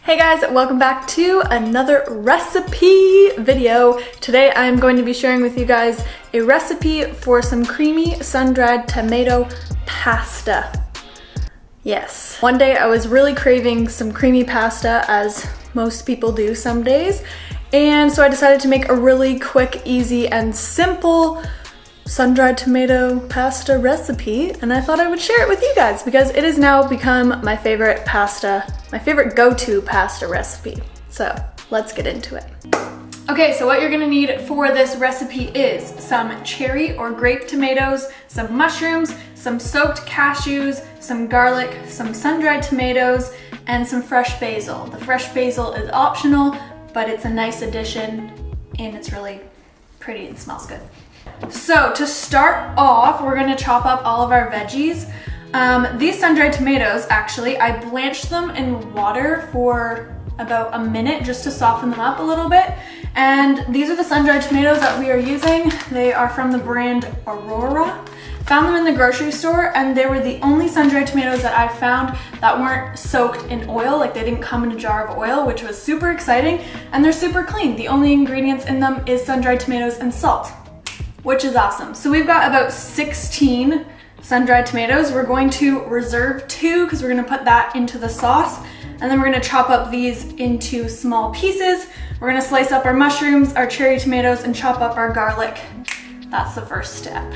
Hey guys, welcome back to another recipe video. Today I'm going to be sharing with you guys a recipe for some creamy sun-dried tomato pasta. Yes. One day I was really craving some creamy pasta, as most people do some days, and so I decided to make a really quick, easy, and simple sun-dried tomato pasta recipe, and I thought I would share it with you guys because it has now become my favorite go-to pasta recipe. So let's get into it. Okay, so what you're gonna need for this recipe is some cherry or grape tomatoes, some mushrooms, some soaked cashews, some garlic, some sun-dried tomatoes, and some fresh basil. The fresh basil is optional, but it's a nice addition and it's really pretty and smells good. So to start off, we're gonna chop up all of our veggies. These sun-dried tomatoes, actually, I blanched them in water for about a minute just to soften them up a little bit. And these are the sun-dried tomatoes that we are using. They are from the brand Aurora. Found them in the grocery store, and they were the only sun-dried tomatoes that I found that weren't soaked in oil, like they didn't come in a jar of oil, which was super exciting, and they're super clean. The only ingredients in them is sun-dried tomatoes and salt, which is awesome. So we've got about 16 sun-dried tomatoes. We're going to reserve 2 because we're gonna put that into the sauce, and then we're gonna chop up these into small pieces. We're gonna slice up our mushrooms, our cherry tomatoes, and chop up our garlic. That's the first step.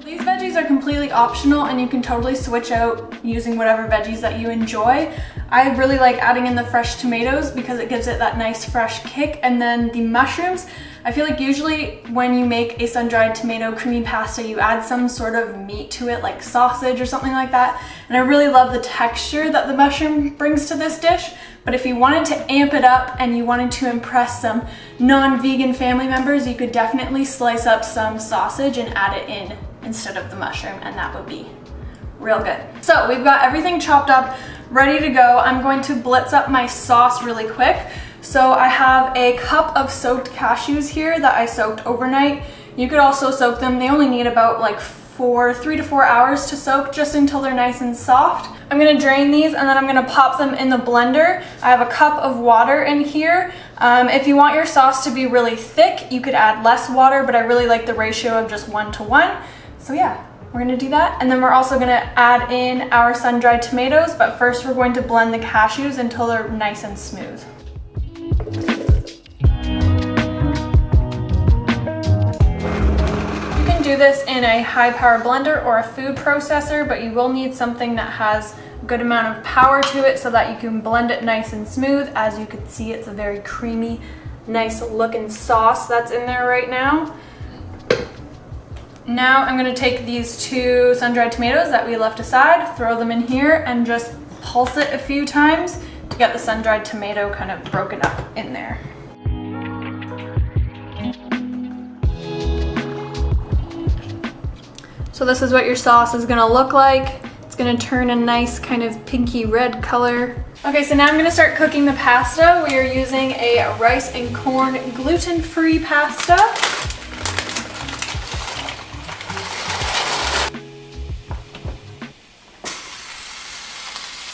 These veggies are completely optional and you can totally switch out using whatever veggies that you enjoy. I really like adding in the fresh tomatoes because it gives it that nice fresh kick, and then the mushrooms, I feel like usually when you make a sun-dried tomato creamy pasta, you add some sort of meat to it, like sausage or something like that, and I really love the texture that the mushroom brings to this dish. But if you wanted to amp it up and you wanted to impress some non-vegan family members, you could definitely slice up some sausage and add it in instead of the mushroom, and that would be real good. So we've got everything chopped up, ready to go. I'm going to blitz up my sauce really quick. So I have a cup of soaked cashews here that I soaked overnight. You could also soak them. They only need about like 3 to 4 hours to soak, just until they're nice and soft. I'm gonna drain these and then I'm gonna pop them in the blender. I have a cup of water in here. If you want your sauce to be really thick, you could add less water, but I really like the ratio of just 1 to 1. So yeah, we're gonna do that. And then we're also gonna add in our sun-dried tomatoes, but first we're going to blend the cashews until they're nice and smooth. You can do this in a high-power blender or a food processor, but you will need something that has a good amount of power to it so that you can blend it nice and smooth. As you can see, it's a very creamy, nice looking sauce that's in there right now. Now I'm gonna take these 2 sun-dried tomatoes that we left aside, throw them in here, and just pulse it a few times to get the sun-dried tomato kind of broken up in there. So this is what your sauce is gonna look like. It's gonna turn a nice kind of pinky red color. Okay, so now I'm gonna start cooking the pasta. We are using a rice and corn gluten-free pasta.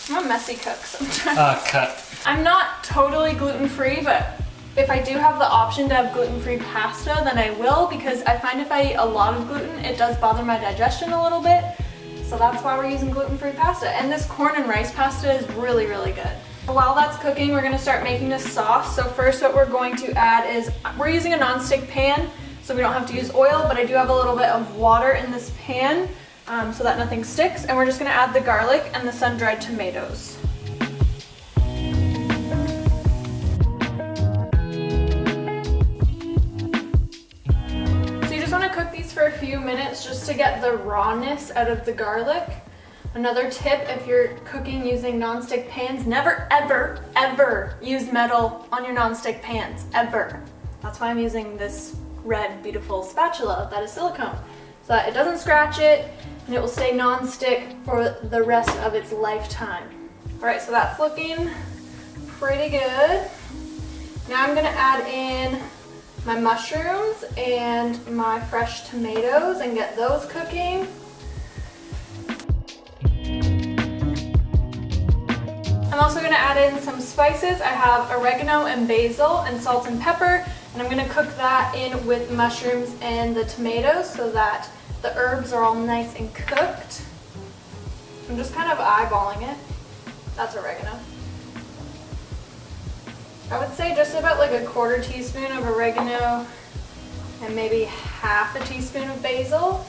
I'm a messy cook sometimes. I'm not totally gluten-free, but if I do have the option to have gluten-free pasta, then I will, because I find if I eat a lot of gluten, it does bother my digestion a little bit. So that's why we're using gluten-free pasta. And this corn and rice pasta is really, really good. While that's cooking, we're gonna start making this sauce. So first what we're going to add is, we're using a non-stick pan, so we don't have to use oil, but I do have a little bit of water in this pan, so that nothing sticks, and we're just gonna add the garlic and the sun-dried tomatoes. So you just wanna cook these for a few minutes just to get the rawness out of the garlic. Another tip, if you're cooking using non-stick pans, never ever, ever use metal on your non-stick pans, ever. That's why I'm using this red, beautiful spatula that is silicone, so that it doesn't scratch it, and it will stay non-stick for the rest of its lifetime. All right, so that's looking pretty good. Now I'm gonna add in my mushrooms and my fresh tomatoes and get those cooking. I'm also going to add in some spices. I have oregano and basil and salt and pepper, and I'm going to cook that in with mushrooms and the tomatoes so that the herbs are all nice and cooked. I'm just kind of eyeballing it. That's oregano. I would say just about like a 1/4 teaspoon of oregano and maybe 1/2 teaspoon of basil.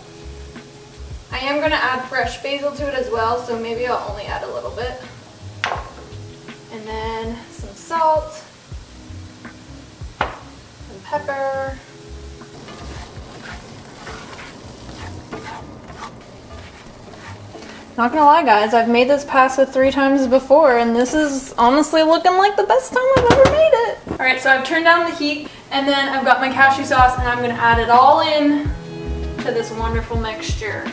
I am going to add fresh basil to it as well, so maybe I'll only add a little bit. And then some salt, some pepper, not gonna lie guys, I've made this pasta 3 times before and this is honestly looking like the best time I've ever made it. Alright, so I've turned down the heat and then I've got my cashew sauce and I'm gonna add it all in to this wonderful mixture.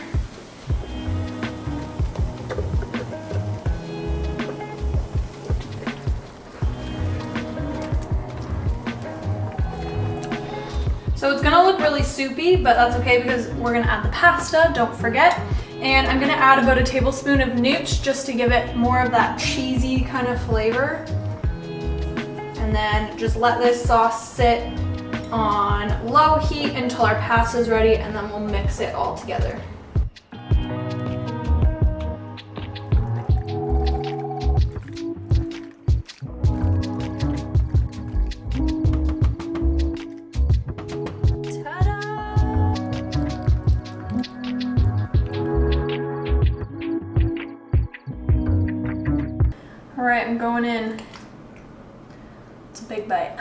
So it's gonna look really soupy, but that's okay because we're gonna add the pasta, don't forget. And I'm gonna add about a tablespoon of nooch just to give it more of that cheesy kind of flavor. And then just let this sauce sit on low heat until our pasta is ready, and then we'll mix it all together. All right, I'm going in. It's a big bite.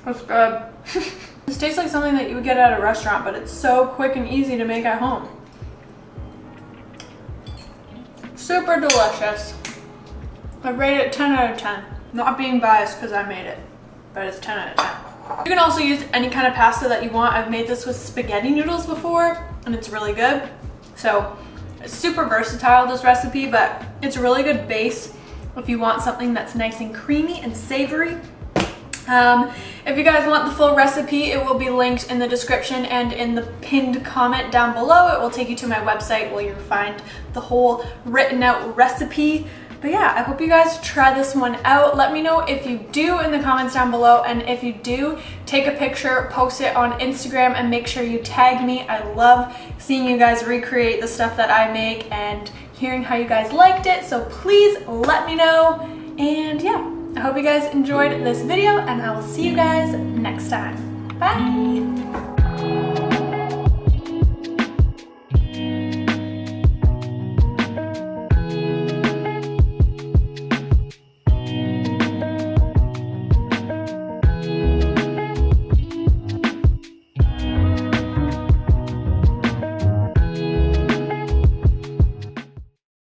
That's good. This tastes like something that you would get at a restaurant, but it's so quick and easy to make at home. Super delicious. I rate it 10 out of 10. Not being biased because I made it, but it's 10 out of 10. You can also use any kind of pasta that you want. I've made this with spaghetti noodles before and it's really good. So it's super versatile, this recipe, but it's a really good base if you want something that's nice and creamy and savory. If you guys want the full recipe, it will be linked in the description and in the pinned comment down below. It will take you to my website where you'll find the whole written out recipe. But yeah, I hope you guys try this one out. Let me know if you do in the comments down below, and if you do, take a picture, post it on Instagram, and make sure you tag me. I love seeing you guys recreate the stuff that I make and hearing how you guys liked it, so please let me know. And yeah, I hope you guys enjoyed this video, and I will see you guys next time. Bye!